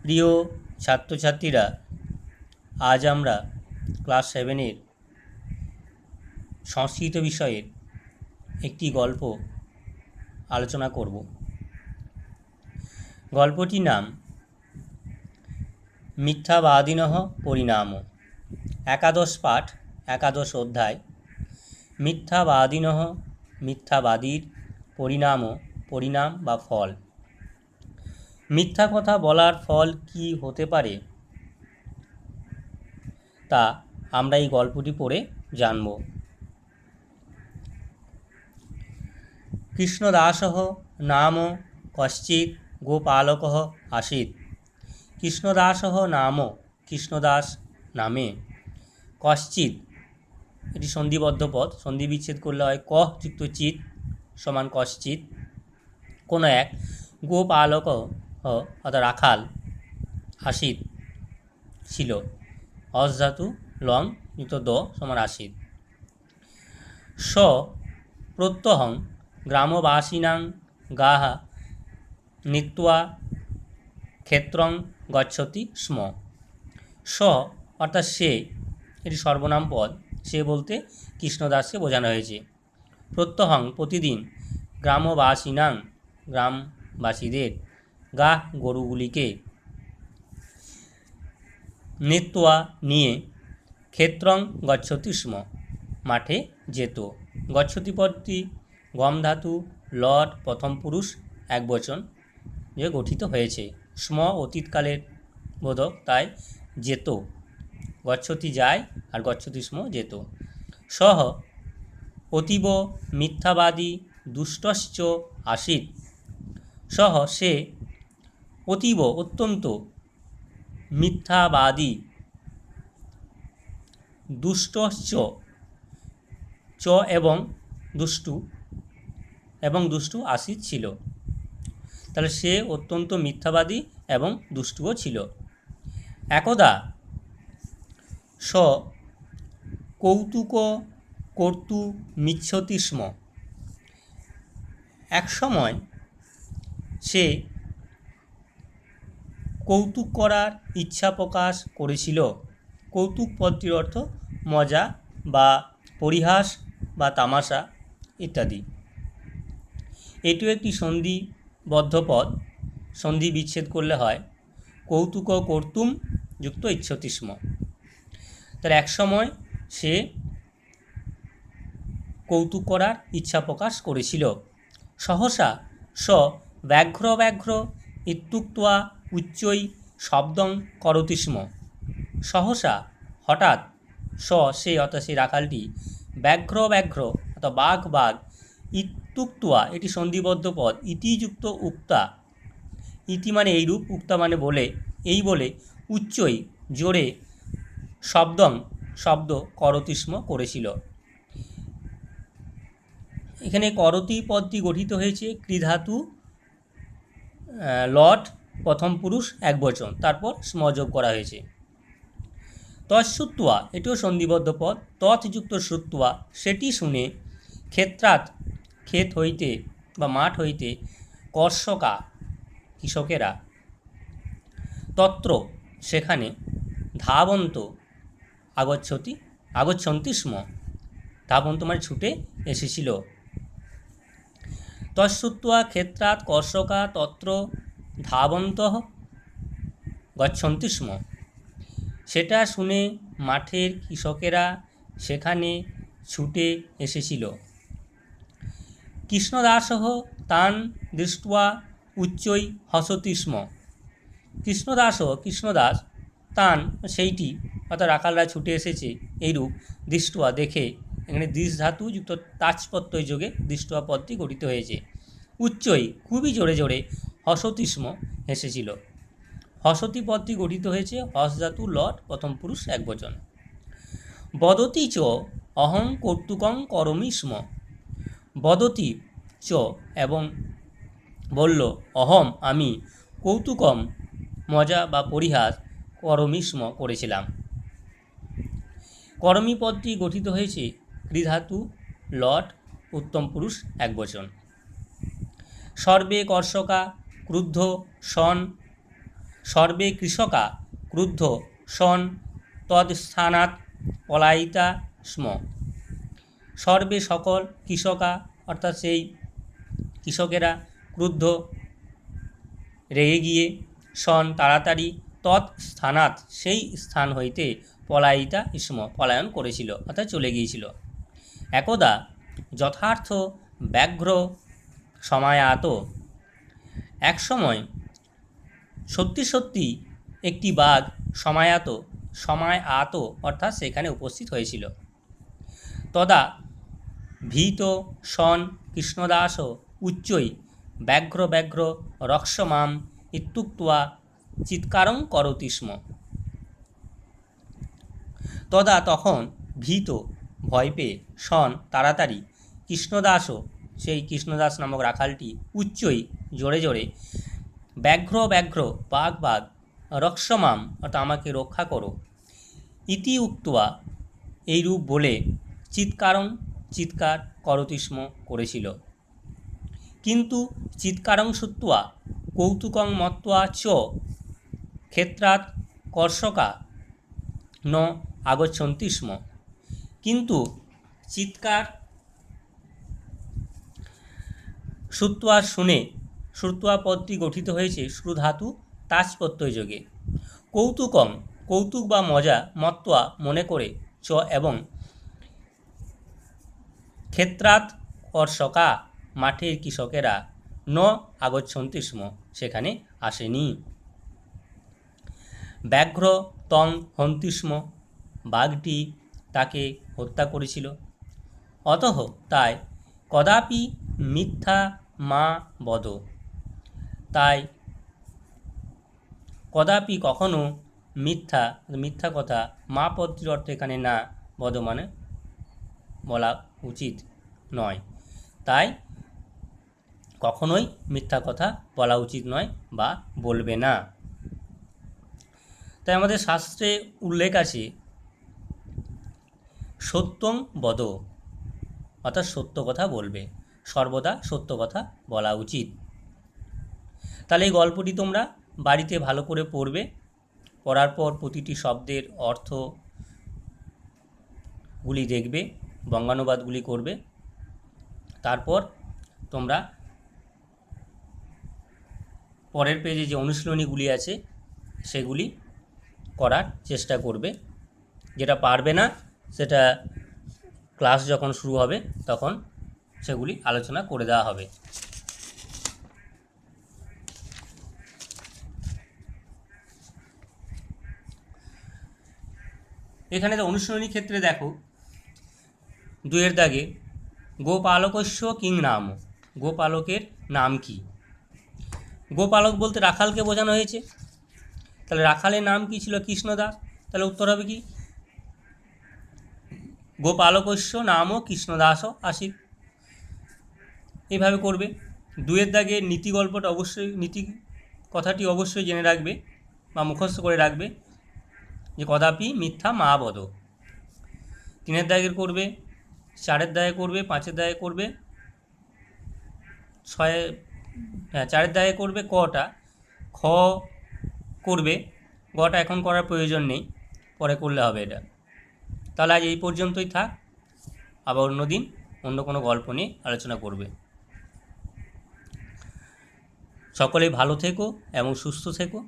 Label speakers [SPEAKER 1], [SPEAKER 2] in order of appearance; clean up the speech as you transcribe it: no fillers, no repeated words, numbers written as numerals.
[SPEAKER 1] প্রিয় ছাত্রছাত্রীরা, আজ আমরা ক্লাস 7-এর সংস্কৃত বিষয়ের একটি গল্প আলোচনা করব। গল্পটির নাম মিথ্যাবাদিনঃ পরিণাম। একাদশ পাঠ, একাদশ অধ্যায়। মিথ্যাবাদিনঃ, মিথ্যাবাদীর, পরিণাম বা ফল। মিথ্যা কথা বলার ফল কি হতে পারে তা আমরা এই গল্পটি পড়ে জানব। কৃষ্ণদাসঃ নাম কশ্চিৎ গোপালকः আসীৎ। কৃষ্ণদাসঃ নাম, কৃষ্ণদাস নামে, কশ্চিৎ এটি সন্ধিবদ্ধ পদ, সন্ধি বিচ্ছেদ করলে হয় কঃ যুক্ত চিৎ সমান কশ্চিৎ, কোনো এক, গোপালক অর্থাৎ রাখাল, আসীৎ ছিল, অস ধাতু লং যুক্ত দ সমান আসীৎ। স প্রত্যহং গ্রামবাসিনাং গাঃ নীত্বা ক্ষেত্রং গচ্ছতি স্ম। স অর্থাৎ সে, এটি সর্বনাম পদ, সে বলতে কৃষ্ণদাসকে বোঝানো হয়েছে। প্রত্যহং প্রতিদিন, গ্রামবাসিনাং গ্রামবাসীদের, গাঃ গরুগুলিকে, নীত্বা নিয়ে, ক্ষেত্রং গচ্ছতি স্ম মাঠে যেত। গচ্ছতি পদটি গম ধাতু লট প্রথম পুরুষ একবচন যে গঠিত হয়েছে। স্ম অতীতকালের বোধক, তাই যেত, গচ্ছতি যায় আর গচ্ছতি স্ম যেত। সহ অতীব মিথ্যাবাদী দুষ্টশ্চ আসীৎ। সহ সে, অতীব অত্যন্ত, মিথ্যাবাদী, দুষ্টশ্চ চ এবং দুষ্টু আসীৎ ছিল। তাহলে সে অত্যন্ত মিথ্যাবাদী এবং দুষ্টুও ছিল। একদা স কৌতুক কর্তুমিচ্ছতি স্ম। এক সময় সে কৌতুক করার ইচ্ছা প্রকাশ করেছিল। কৌতুক পদটির অর্থ মজা বা পরিহাস বা তামাশা ইত্যাদি। এটিও একটি সন্ধিবদ্ধ পদ, সন্ধি বিচ্ছেদ করলে হয় কৌতুক কর্তুম যুক্ত ইচ্ছতি স্ম। তার এক সময় সে কৌতুক করার ইচ্ছা প্রকাশ করেছিল। সহসা স ব্যাঘ্র ইত্যুক্ত্বা উচ্চৈ শব্দং করতি স্ম। সহসা হঠাৎ, সে অর্থাৎ সেই রাখালটি, ব্যাঘ্র অর্থাৎ বাঘ ইত্যুক্ত্বা এটি সন্ধিবদ্ধ পদ, ইতিযুক্ত উক্তা, ইতি মানে এইরূপ, উক্তা মানে বলে, এই বলে, উচ্চৈ জোরে, শব্দ করতি স্ম করেছিল। এখানে করতি পদটি গঠিত হয়েছে কৃধাতু লট প্রথম পুরুষ একবচন, তারপর স্ম যোগ করা হয়েছে। তৎশ্রুত্বা এটিও সন্ধিবদ্ধ পদ, তৎযুক্ত শ্রুত্বা সেটি শুনে, ক্ষেত্রাৎ ক্ষেত হইতে বা মাঠ হইতে, কর্ষকা কৃষকেরা, তত্র সেখানে, ধাবন্ত আগচ্ছন্তি স্ম ধাবন্ত মানে ছুটে এসেছিল। তৎশ্রুত্বা ক্ষেত্রাৎ কর্ষকা তত্র ধাবন্তঃ গচ্ছন্তি স্ম। সেটা শুনে মাঠের কৃষকেরা সেখানে ছুটে এসেছিল। কৃষ্ণদাসঃ তান দৃष्ट्वा উচ্চৈ হসতি স্ম। কৃষ্ণদাস তান সেইটি অর্থাৎ রাখালরা ছুটে এসেছে এইরূপ, দৃष्ट्वा দেখে, এখানে দৃশ ধাতু যুক্ত তাচ প্রত্যয় যোগে দৃष्ट्वा পদটি গঠিত হয়েছে। উচ্চৈ খুবই জোরে জোরে, হসতি স্ম হেসেছিল। হসতি পদটি গঠিত হয়েছে হস ধাতু লট প্রথম পুরুষ একবচন। বদতি চ অহং কৌতুকং করমি স্ম। বদতি চ এবং বলল, অহম আমি, কৌতুকম মজা বা পরিহাস, করমি স্ম করেছিলাম। করমি পদটি গঠিত হয়েছে কৃধাতু লট উত্তম পুরুষ একবচন। সর্বে কর্ষকা ক্রুদ্ধ সন সর্বে কৃষকা ক্রুদ্ধ সন তৎস্থানাৎ পলায়িতা স্ম। সর্বে সকল কৃষকা অর্থাৎ সেই কৃষকেরা ক্রুদ্ধ রেগে গিয়ে সন তাড়াতাড়ি তৎস্থানাৎ সেই স্থান হইতে পলায়িতা স্ম পলায়ন করেছিল অর্থাৎ চলে গিয়েছিল। একদা যথার্থ ব্যাঘ্র সমায়াত, এক সময় সত্যি সত্যি একটি বাঘ সমায়াত অর্থাৎ সেখানে উপস্থিত হয়েছিল। তদা ভীত সন কৃষ্ণদাস উচ্চৈ ব্যাঘ্র ব্যাঘ্র রক্ষমাম ইত্যুক্ত্বা চিৎকারং করতি স্ম। তদা তখন ভীত ভয় পেয়ে সন তাড়াতাড়ি কৃষ্ণদাস সেই কৃষ্ণদাস নামক রাখালটি উচ্চই জোরে জোরে ব্যাঘ্র ব্যাঘ্র বাঘ বাঘ রক্ষমাম অর্থাৎ আমাকে রক্ষা করো ইতি উক্ত্বা এইরূপ বলে চিৎকার করতি স্ম করেছিল। কিন্তু চিৎকারং শ্রুত্বা কৌতুকং মত্ত্বা চ ক্ষেত্রাৎ কর্ষকা ন আগচ্ছন্তি স্ম। কিন্তু চিৎকার শ্রুত্বা পদটি গঠিত হয়েছে শ্রুধাতু তাচ প্রত্যয় যোগে। কৌতুকং কৌতুক বা মজা, মত্ত্বা মনে করে, চ এবং ক্ষেত্রাৎ কর্ষকা মাঠের কৃষকেরা ন আগচ্ছন্তি স্ম সেখানে আসেনি। ব্যাঘ্র তং হন্তি স্ম বাঘটি তাকে হত্যা করেছিল। অতঃ তাই কদাপি মিথ্যা মা বদ, তাই কদাপি কখনো মিথ্যা কথা মা পদটির অর্থ এখানে না, বদ মানে বলা উচিত নয়, তাই কখনোই মিথ্যা কথা বলা উচিত নয় বা বলবে না। তাই আমাদের শাস্ত্রে উল্লেখ আছে সত্যং বদ অর্থাৎ সত্য কথা বলবে, সর্বদা সত্য কথা বলা উচিত। তাহলে এই গল্পটি তোমরা বাড়িতে ভালো করে পড়বে, পড়ার পর প্রতিটি শব্দের অর্থগুলি দেখবে, বঙ্গানুবাদগুলি করবে, তারপর তোমরা পরের পেজে যে অনুশীলনীগুলি আছে সেগুলি করার চেষ্টা করবে। যেটা পারবে না সেটা ক্লাস যখন শুরু হবে তখন সেগুলি আলোচনা করে দেওয়া হবে। এখানে তো অনুশীলনী ক্ষেত্রে দেখো 2 দাগে গোপালকস্য কিং নাম, গোপালকের নাম কি? গোপালক বলতে রাখালকে বোঝানো হয়েছে, তাহলে রাখালের নাম কি ছিল? কৃষ্ণদাস। তাহলে উত্তর হবে কি? গোপালকস্য নাম কৃষ্ণদাস আসিত। এইভাবে করবে। 2 দাগে নীতি গল্পটা অবশ্যই, নীতি কথাটি অবশ্যই জেনে রাখবে বা মুখস্থ করে রাখবে যে কদাপি মিথ্যা মা বদ। 3 দাগের করবে, 4 দাগে করবে, 5 দাগে করবে, 4 দাগে করবে কটা, খ করবে, গটা এখন করার প্রয়োজন নেই, পরে করলে হবে এটা। তাহলে আজ এই পর্যন্তই থাক, আবার অন্য দিন অন্য কোনো গল্প নিয়ে আলোচনা করবে। সকলেই ভালো থেকো এবং সুস্থ থেকো।